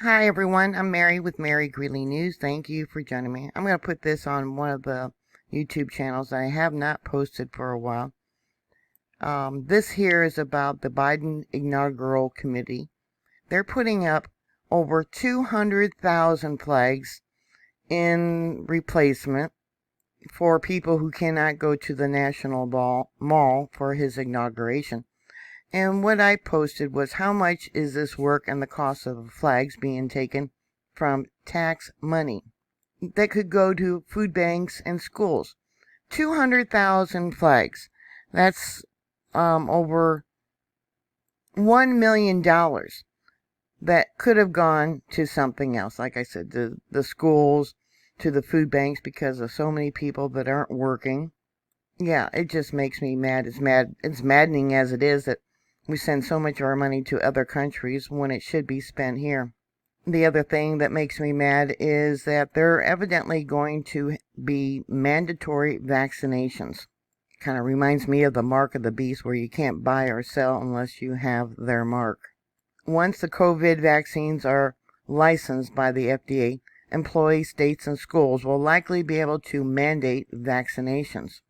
Hi everyone, I'm Mary with Mary Greeley News. Thank you for joining me. I'm going to put this on one of the YouTube channels I have not posted for a while. This here is about the Biden Inaugural Committee. They're putting up over 200,000 flags in replacement for people who cannot go to the National Mall for his inauguration. And what I posted was how much is this work and the cost of the flags being taken from tax money that could go to food banks and schools. 200,000 flags. That's over $1 million that could have gone to something else. Like I said, the schools, to the food banks because of so many people that aren't working. Yeah, it just makes me mad. It's maddening as it is that we send so much of our money to other countries when it should be spent here. The other thing that makes me mad is that they're evidently going to be mandatory vaccinations. Kind of reminds me of the mark of the beast where you can't buy or sell unless you have their mark. Once the COVID vaccines are licensed by the FDA, employees, states, and schools will likely be able to mandate vaccinations.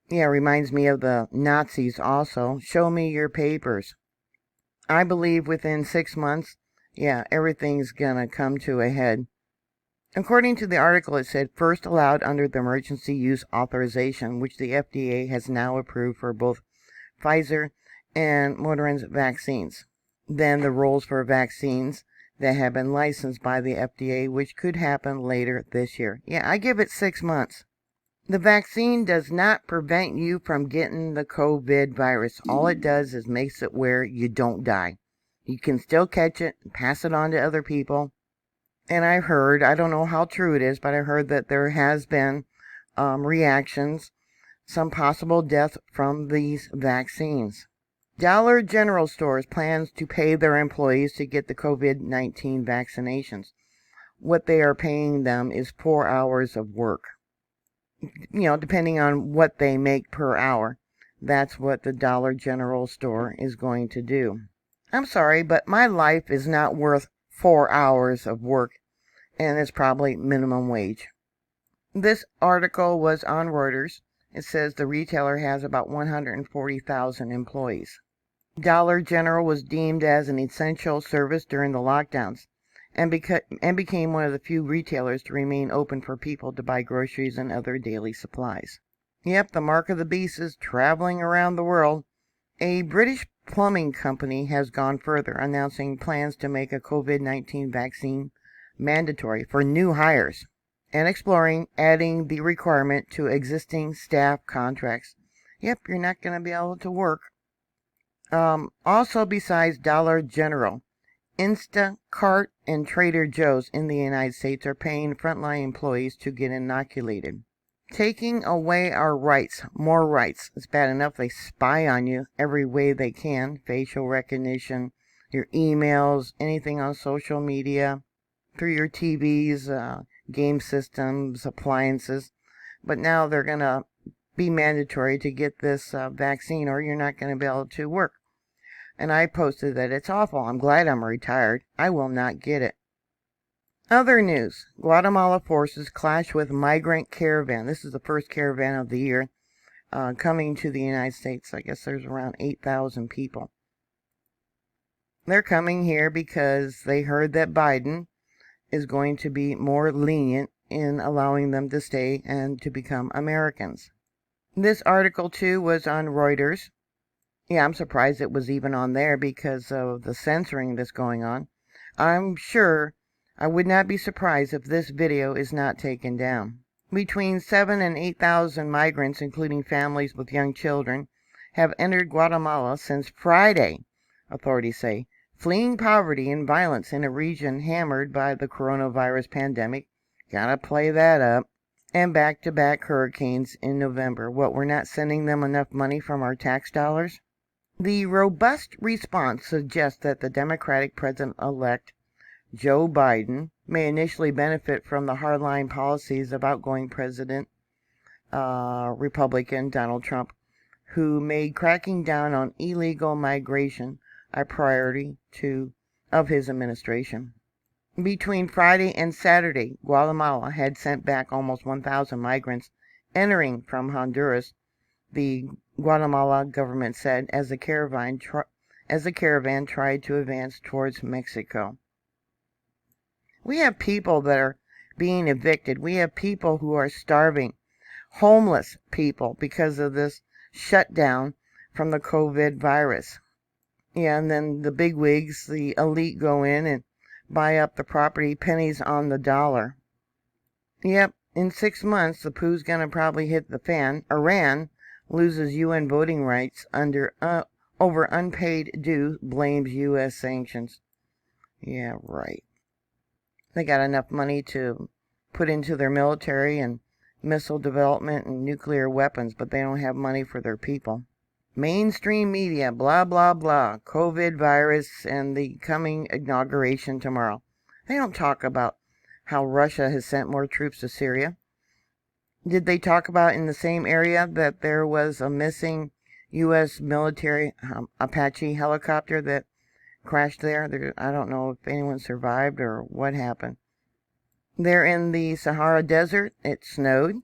Yeah, reminds me of the Nazis also. Show me your papers. I believe within 6 months, everything's gonna come to a head. According to the article, it said first allowed under the emergency use authorization, which the FDA has now approved for both Pfizer and Modern's vaccines. Then the rules for vaccines that have been licensed by the FDA, which could happen later this year. Yeah, I give it 6 months. The vaccine does not prevent you from getting the COVID virus. All it does is makes it where you don't die. You can still catch it and pass it on to other people. And I've heard, I don't know how true it is, but I heard that there has been reactions, some possible death from these vaccines. Dollar General stores plans to pay their employees to get the COVID-19 vaccinations. What they are paying them is 4 hours of work. Depending on what they make per hour. That's what the Dollar General store is going to do. I'm sorry, but my life is not worth 4 hours of work, and it's probably minimum wage. This article was on Reuters. It says the retailer has about 140,000 employees. Dollar General was deemed as an essential service during the lockdowns and became one of the few retailers to remain open for people to buy groceries and other daily supplies. Yep, the mark of the beast is traveling around the world. A British plumbing company has gone further, announcing plans to make a COVID-19 vaccine mandatory for new hires and exploring adding the requirement to existing staff contracts. Yep, you're not going to be able to work. Also, besides Dollar General, Instacart and Trader Joe's in the United States are paying frontline employees to get inoculated. Taking away our rights, more rights. It's bad enough they spy on you every way they can. Facial recognition, your emails, anything on social media, through your TVs, game systems, appliances. But now they're going to be mandatory to get this vaccine or you're not going to be able to work. And I posted that it's awful. I'm glad I'm retired. I will not get it. Other news. Guatemala forces clash with migrant caravan. This is the first caravan of the year coming to the United States. I guess there's around 8,000 people. They're coming here because they heard that Biden is going to be more lenient in allowing them to stay and to become Americans. This article, too, was on Reuters. Yeah, I'm surprised it was even on there because of the censoring that's going on. I'm sure I would not be surprised if this video is not taken down. Between 7,000 and 8,000 migrants, including families with young children, have entered Guatemala since Friday, authorities say, fleeing poverty and violence in a region hammered by the coronavirus pandemic. Gotta play that up. And back-to-back hurricanes in November. What, we're not sending them enough money from our tax dollars? The robust response suggests that the Democratic President-elect Joe Biden may initially benefit from the hardline policies of outgoing President Republican Donald Trump, who made cracking down on illegal migration a priority of his administration. Between Friday and Saturday, Guatemala had sent back almost 1,000 migrants entering from Honduras, the Guatemala government said, as the caravan tried to advance towards Mexico. We have people that are being evicted. We have people who are starving, homeless people because of this shutdown from the COVID virus. Yeah, and then the bigwigs, the elite, go in and buy up the property pennies on the dollar. Yep, in 6 months, the poo's gonna probably hit the fan. Iran loses UN voting rights over unpaid due, blames U.S. sanctions. Yeah, right. They got enough money to put into their military and missile development and nuclear weapons, but they don't have money for their people. Mainstream media, blah, blah, blah. COVID virus and the coming inauguration tomorrow. They don't talk about how Russia has sent more troops to Syria. Did they talk about in the same area that there was a missing U.S. military Apache helicopter that crashed there? I don't know if anyone survived or what happened. They're in the Sahara Desert. It snowed.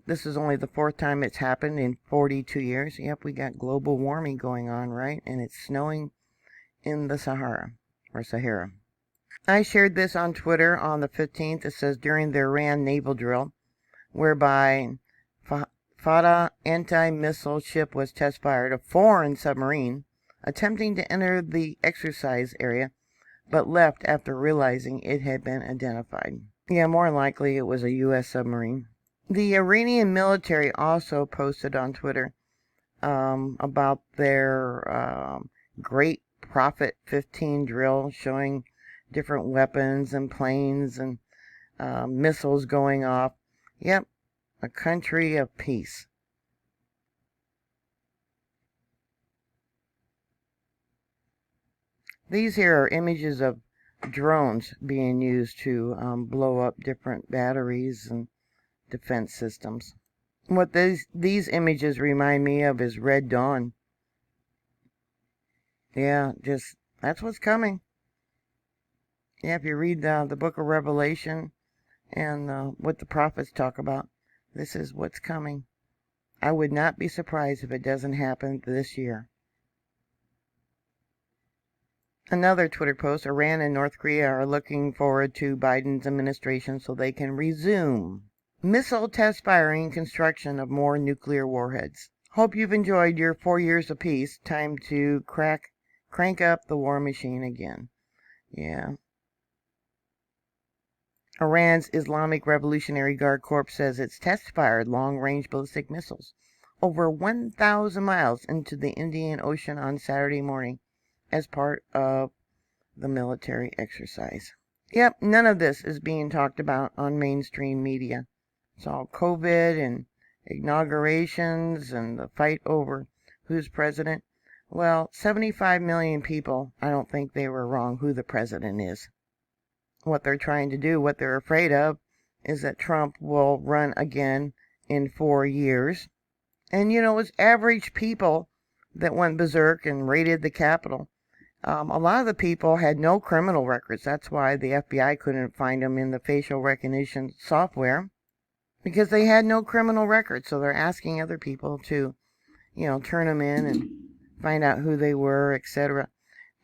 This is only the 4th time it's happened in 42 years. Yep, we got global warming going on, right? And it's snowing in the Sahara, or Sahara. I shared this on Twitter on the 15th. It says, during the Iran naval drill, whereby Fatah anti-missile ship was test-fired, a foreign submarine attempting to enter the exercise area, but left after realizing it had been identified. Yeah, more likely it was a U.S. submarine. The Iranian military also posted on Twitter about their Great Prophet 15 drill, showing different weapons and planes and missiles going off. Yep, a country of peace. These here are images of drones being used to blow up different batteries and defense systems. What these images remind me of is Red Dawn. Yeah, that's what's coming. Yeah, if you read the book of Revelation and what the prophets talk about, this is what's coming. I would not be surprised if it doesn't happen this year. Another Twitter post, Iran and North Korea are looking forward to Biden's administration so they can resume missile test firing construction of more nuclear warheads. Hope you've enjoyed your 4 years of peace. Time to crank up the war machine again. Yeah. Iran's Islamic Revolutionary Guard Corps says it's test-fired long-range ballistic missiles over 1,000 miles into the Indian Ocean on Saturday morning as part of the military exercise. Yep, none of this is being talked about on mainstream media. It's all COVID and inaugurations and the fight over who's president. Well, 75 million people, I don't think they were wrong who the president is. What they're trying to do, what they're afraid of, is that Trump will run again in 4 years. And it's average people that went berserk and raided the Capitol. A lot of the people had no criminal records. That's why the FBI couldn't find them in the facial recognition software, because they had no criminal records. So they're asking other people to, turn them in and find out who they were, etc.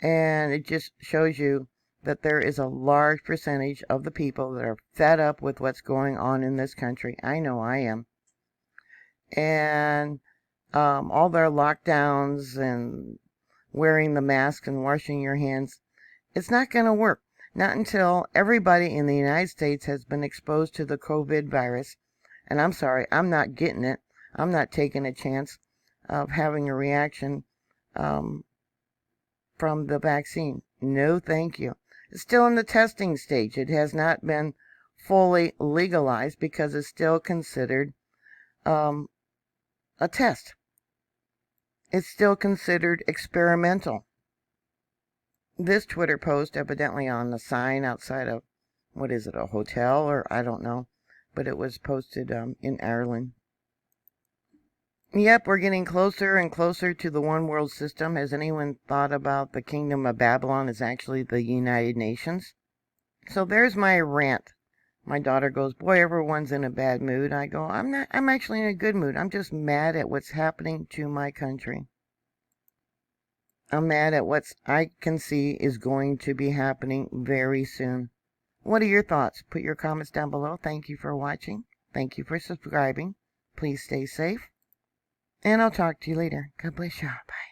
And it just shows you that there is a large percentage of the people that are fed up with what's going on in this country. I know I am. And all their lockdowns and wearing the mask and washing your hands, it's not going to work. Not until everybody in the United States has been exposed to the COVID virus. And I'm sorry, I'm not getting it. I'm not taking a chance of having a reaction from the vaccine. No, thank you. It's still in the testing stage. It has not been fully legalized because it's still considered a test. It's still considered experimental. This Twitter post, evidently on the sign outside of, what is it, a hotel, or I don't know, but it was posted in Ireland. Yep, we're getting closer and closer to the one world system. Has anyone thought about the kingdom of Babylon is actually the United Nations? So there's my rant. My daughter goes, boy, everyone's in a bad mood. I go, I'm not. I'm actually in a good mood. I'm just mad at what's happening to my country. I'm mad at what I can see is going to be happening very soon. What are your thoughts? Put your comments down below. Thank you for watching. Thank you for subscribing. Please stay safe. And I'll talk to you later. God bless you. Bye.